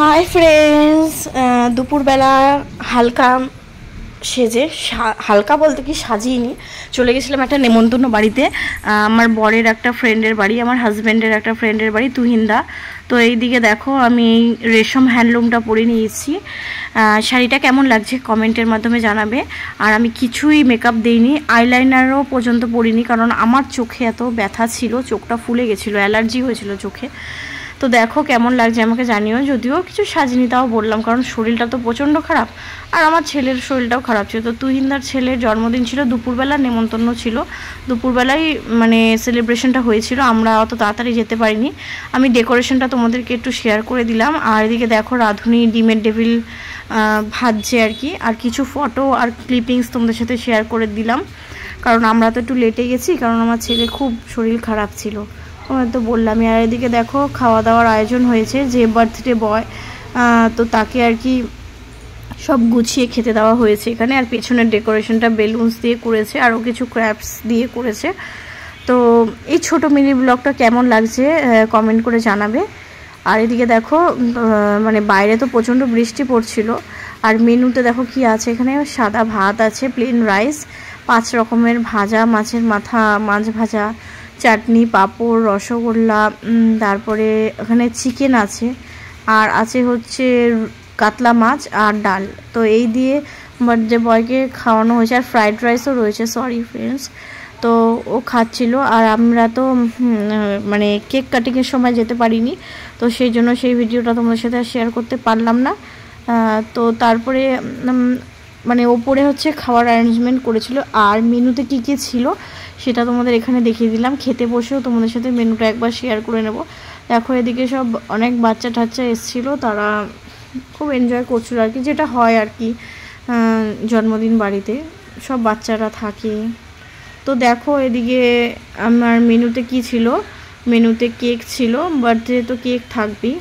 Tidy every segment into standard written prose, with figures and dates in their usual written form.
Hi friends দুপুরবেলা হালকা সেজে হালকা বলতে কি সাজিয়ে চলে গেছিলাম একটা নেমন্তন্ন বাড়িতে। আমার বরের একটা ফ্রেন্ডের বাড়ি, আমার হাজব্যান্ডের একটা ফ্রেন্ডের বাড়ি তুহিনদা। তো এইদিকে দেখো আমি এই রেশম হ্যান্ডলুমটা পরে নিয়েছি। শাড়িটা কেমন লাগছে কমেন্টের মাধ্যমে জানাবে। আর আমি কিছুই মেকআপ দিইনি, আইলাইনারও পর্যন্ত পরিনি, কারণ আমার চোখে এত ব্যথা ছিল, চোখটা ফুলে গেছিলো, অ্যালার্জি হয়েছিল চোখে। তো দেখো কেমন লাগছে আমাকে জানিও। যদিও কিছু সাজিনি তাও বললাম, কারণ শরীরটা তো প্রচণ্ড খারাপ আর আমার ছেলের শরীরটাও খারাপ ছিল। তো তুহিনদার ছেলের জন্মদিন ছিল, দুপুরবেলা নেমন্তন্ন ছিল, দুপুরবেলায় মানে সেলিব্রেশনটা হয়েছিল। আমরা অত তাড়াতাড়ি যেতে পারিনি। আমি ডেকোরেশনটা তোমাদেরকে একটু শেয়ার করে দিলাম। আর এদিকে দেখো রাঁধুনি ডিমের ডেভিল ভাজছে আর কি। আর কিছু ফটো আর ক্লিপিংস তোমাদের সাথে শেয়ার করে দিলাম, কারণ আমরা তো একটু লেটে গেছি, কারণ আমার ছেলে খুব শরীর খারাপ ছিল, তো বললামই। আর এদিকে দেখো খাওয়া দাওয়ার আয়োজন হয়েছে, যে বার্থডে বয় তো তাকে আর কি সব গুছিয়ে খেতে দেওয়া হয়েছে এখানে। আর পেছনের ডেকোরেশনটা বেলুনস দিয়ে করেছে, আরও কিছু ক্র্যাপস দিয়ে করেছে। তো এই ছোট মিনি ব্লগটা কেমন লাগছে কমেন্ট করে জানাবে। আর এদিকে দেখো মানে বাইরে তো প্রচণ্ড বৃষ্টি পড়ছিল। আর মেনুতে দেখো কি আছে এখানে, সাদা ভাত আছে, প্লেন রাইস, 5 রকমের ভাজা, মাছের মাথা, মাছ ভাজা, চাটনি, পাঁপড়, রসগোল্লা, তারপরে ওখানে চিকেন আছে, আর আছে হচ্ছে কাতলা মাছ আর ডাল। তো এই দিয়ে বার্থডে বয়কে খাওয়ানো হয়েছে। আর ফ্রাইড রাইসও রয়েছে, সরি ফ্রেন্ডস। তো ও খাচ্ছিল। আর আমরা তো মানে কেক কাটিংয়ের সময় যেতে পারিনি, তো সেই জন্য সেই ভিডিওটা তোমাদের সাথে শেয়ার করতে পারলাম না। তো তারপরে মানে ওপরে হচ্ছে খাওয়ার অ্যারেঞ্জমেন্ট করেছিল। আর মেনুতে কী কী ছিল সেটা তোমাদের এখানে দেখিয়ে দিলাম। খেতে বসেও তোমাদের সাথে মেনুটা একবার শেয়ার করে নেব। দেখো এদিকে সব অনেক বাচ্চা টাচ্চা এসেছিলো, তারা খুব এনজয় করছিল আর কি, যেটা হয় আর কি জন্মদিন বাড়িতে সব বাচ্চারা থাকে। তো দেখো এদিকে আমার মেনুতে কি ছিল, মেনুতে কেক ছিল, বার্থডে তো কেক থাকবেই,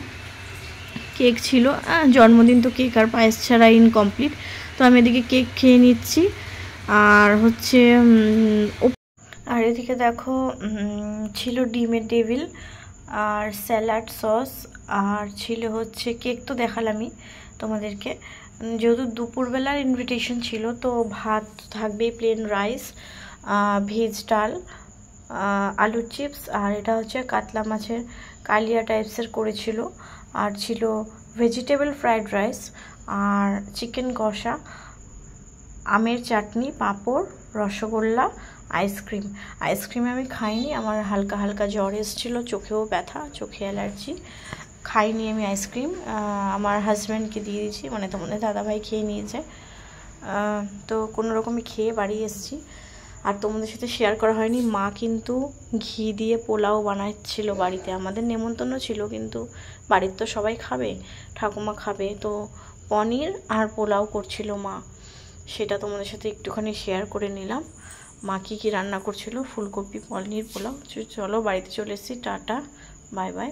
কেক ছিল, জন্মদিন তো কেক আর পায়েস ছাড়া ইনকমপ্লিট। তো আমি এদিকে কেক খেয়ে নিচ্ছি। আর হচ্ছে আর এদিকে দেখো ছিল ডিমের ডেভিল আর স্যালাড সস, আর ছিল হচ্ছে কেক তো দেখালামই তোমাদেরকে। যেহেতু দুপুরবেলার ইনভিটেশন ছিল, তো ভাত থাকবে, প্লেন রাইস, ভেজ ডাল, আলুর চিপস, আর এটা হচ্ছে কাতলা মাছের কালিয়া টাইপসের করেছিল। আর ছিল ভেজিটেবল ফ্রাইড রাইস, আর চিকেন কষা, আমের চাটনি, পাঁপড়, রসগোল্লা, আইসক্রিম। আইসক্রিম আমি খাইনি, আমার হালকা হালকা জ্বর এসেছিলো, চোখেও ব্যথা, চোখে অ্যালার্জি, খাইনি আমি আইসক্রিম। আমার হাজব্যান্ডকে দিয়ে দিয়েছি, মানে তোমাদের দাদাভাই খেয়ে নিয়েছে। তো কোনো রকমই খেয়ে বাড়ি এসেছি। আর তোমাদের সাথে শেয়ার করা হয়নি, মা কিন্তু ঘি দিয়ে পোলাও বানাচ্ছিল বাড়িতে। আমাদের নেমন্তন্ন ছিল, কিন্তু বাড়ির তো সবাই খাবে, ঠাকুমা খাবে, তো পনির আর পোলাও করছিল মা, সেটা তোমাদের সাথে একটুখানি শেয়ার করে নিলাম। মা কী রান্না করছিল, ফুলকপি পনির পোলাও। চলো বাড়িতে চলে এসেছি, টাটা বাই বাই।